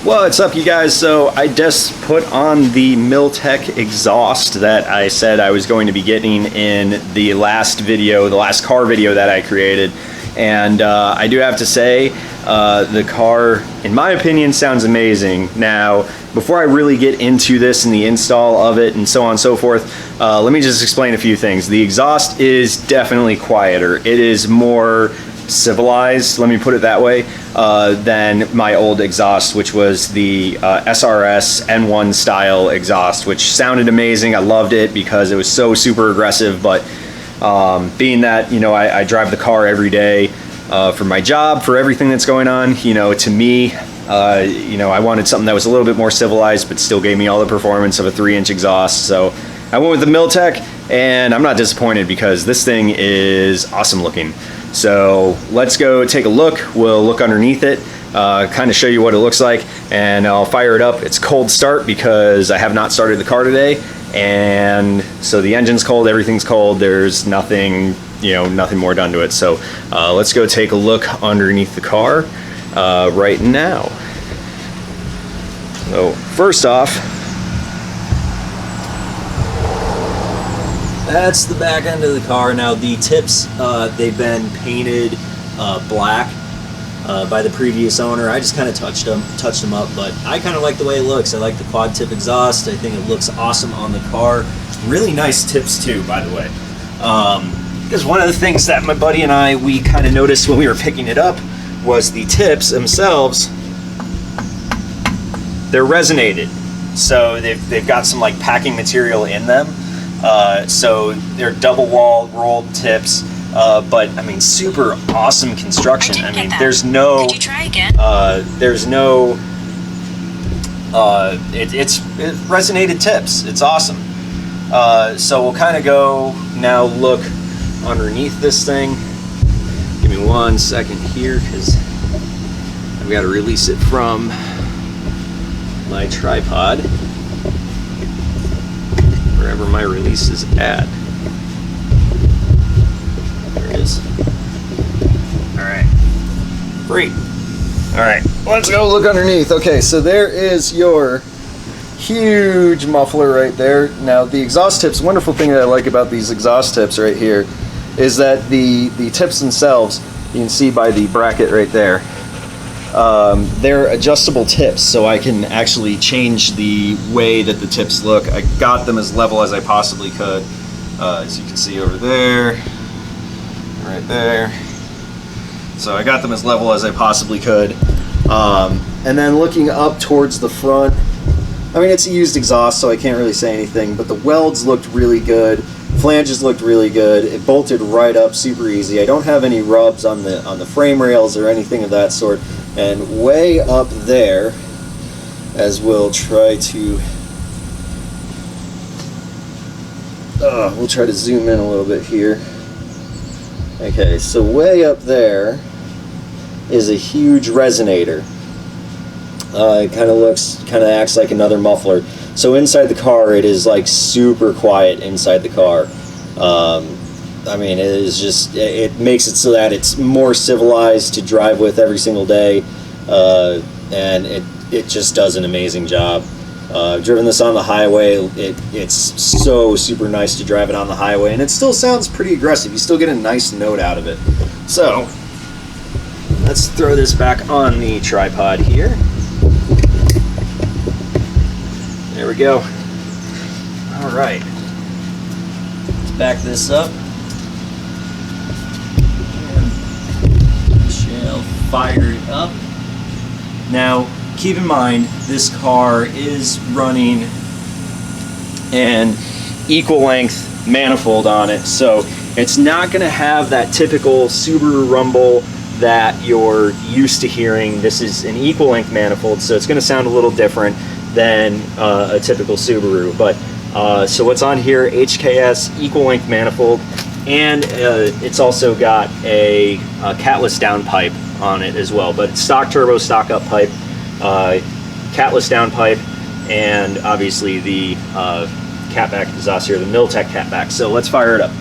What's up, you guys? So I just put on the Milltek exhaust that I said I was going to be getting in the last video, the last car video that I created. And I do have to say, the car, in my opinion, sounds amazing. Now, before I really get into this and the install of it and so on and so forth, let me just explain a few things. The exhaust is definitely quieter. It is more civilized, let me put it that way, than my old exhaust, which was the SRS N1 style exhaust, which sounded amazing. I loved it because it was so super aggressive. But being that, you know, I drive the car every day for my job, for everything that's going on, you know, to me, you know, I wanted something that was a little bit more civilized but still gave me all the performance of a 3-inch exhaust. So I went with the Milltek, and I'm not disappointed because this thing is awesome looking. So let's go take a look. We'll look underneath it, kind of show you what it looks like, and I'll fire it up. It's cold start because I have not started the car today, and so the engine's cold, everything's cold. There's nothing, you know, nothing more done to it. So let's go take a look underneath the car right now. So first off, that's the back end of the car. Now the tips, they've been painted black by the previous owner. I just kind of touched them up, but I kind of like the way it looks. I like the quad tip exhaust. I think it looks awesome on the car. Really nice tips too, by the way. Because one of the things that my buddy and we kind of noticed when we were picking it up was the tips themselves. They're resonated, so they've got some like packing material in them. So they're double wall rolled tips, but I mean, super awesome construction. I mean, there's no, could you try again? There's no, it's resonated tips. It's awesome. So we'll kind of go now look underneath this thing. Give me 1 second here, because I've got to release it from my tripod, wherever my release is at. There it is. Alright. Great. Alright, let's go look underneath. Okay, so there is your huge muffler right there. Now the exhaust tips, wonderful thing that I like about these exhaust tips right here is that the tips themselves, you can see by the bracket right there, they're adjustable tips, so I can actually change the way that the tips look. I got them as level as I possibly could, as you can see over there, right there. So I got them as level as I possibly could. And then looking up towards the front, I mean, it's a used exhaust, so I can't really say anything, but the welds looked really good. Flanges looked really good. It bolted right up super easy. I don't have any rubs on the frame rails or anything of that sort. And way up there, as we'll try to zoom in a little bit here. Okay, so way up there is a huge resonator. It kind of acts like another muffler. So inside the car, it is like super quiet inside the car. I mean, it is just, it makes it so that it's more civilized to drive with every single day, and it just does an amazing job. I've driven this on the highway. It's so super nice to drive it on the highway, and it still sounds pretty aggressive. You still get a nice note out of it. So let's throw this back on the tripod here. There we go. All right, let's back this up. Shall fire it up. Now, keep in mind, this car is running an equal length manifold on it, so it's not going to have that typical Subaru rumble that you're used to hearing. This is an equal length manifold, so it's going to sound a little different than a typical Subaru. But so what's on here, HKS Equal Length manifold, and it's also got a catless downpipe on it as well. But it's stock turbo, stock up pipe, catless downpipe, and obviously the catback exhaust here, the Milltek Catback. So let's fire it up.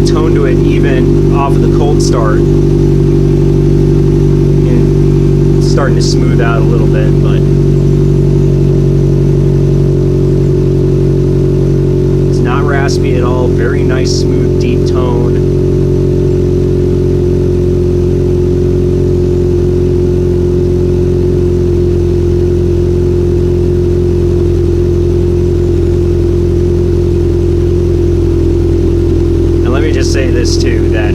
good tone to it even off of the cold start. And it's starting to smooth out a little bit, but it's not raspy at all. Very nice, smooth, deep tone. Say this too, that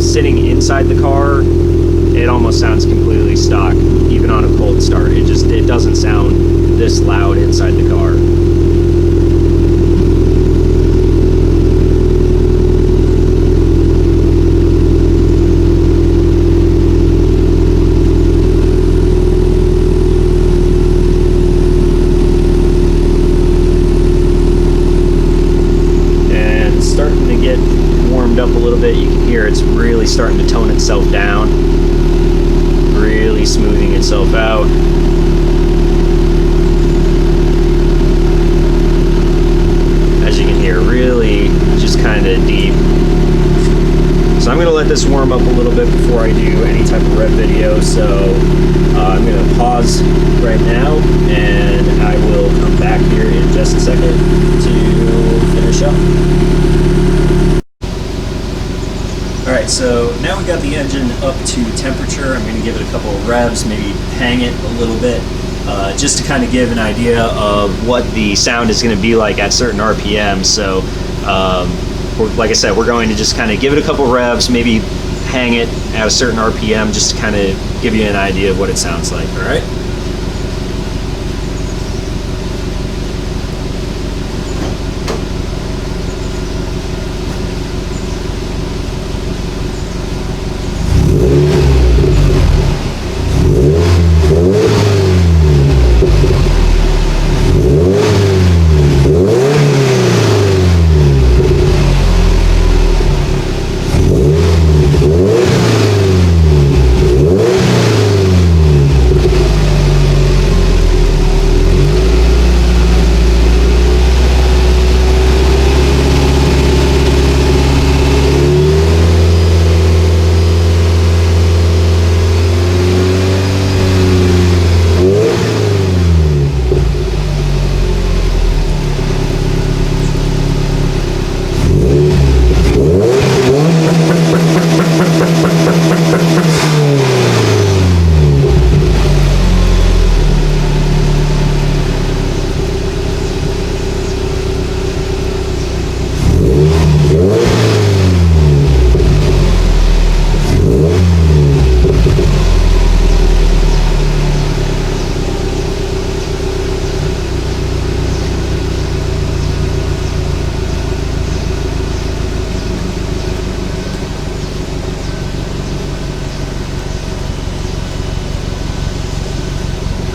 sitting inside the car, it almost sounds completely stock, even on a cold start. It doesn't sound this loud inside the car. And starting to get warmed up a little bit. You can hear it's really starting to tone itself down, really smoothing itself out. As you can hear, really just kind of deep. So I'm going to let this warm up a little bit before I do any type of rev video, so I'm going to pause right now and I will come back here in just a second to finish up. Alright, so now we got the engine up to temperature. I'm going to give it a couple of revs, maybe hang it a little bit, just to kind of give an idea of what the sound is going to be like at certain RPMs. So, like I said, we're going to just kind of give it a couple of revs, maybe hang it at a certain RPM, just to kind of give you an idea of what it sounds like, alright?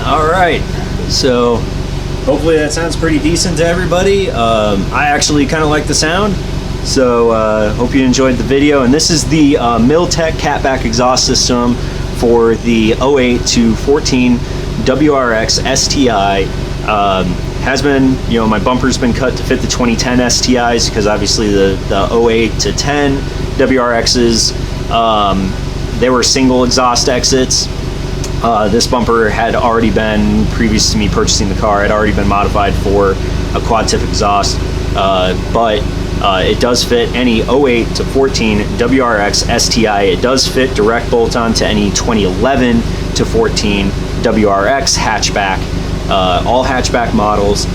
Alright, so hopefully that sounds pretty decent to everybody. I actually kind of like the sound, so hope you enjoyed the video. And this is the Milltek Catback exhaust system for the 08 to 14 WRX STI. Has been, you know, my bumper's been cut to fit the 2010 STIs because obviously the 08 to 10 WRXs, they were single exhaust exits. This bumper had already been, previous to me purchasing the car, had already been modified for a quad tip exhaust, but it does fit any 08 to 14 WRX STI. It does fit direct bolt-on to any 2011 to 14 WRX hatchback, all hatchback models.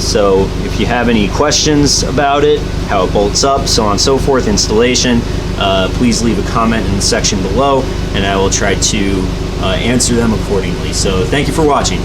So if you have any questions about it, how it bolts up, so on and so forth, installation, please leave a comment in the section below and I will try to answer them accordingly. So thank you for watching.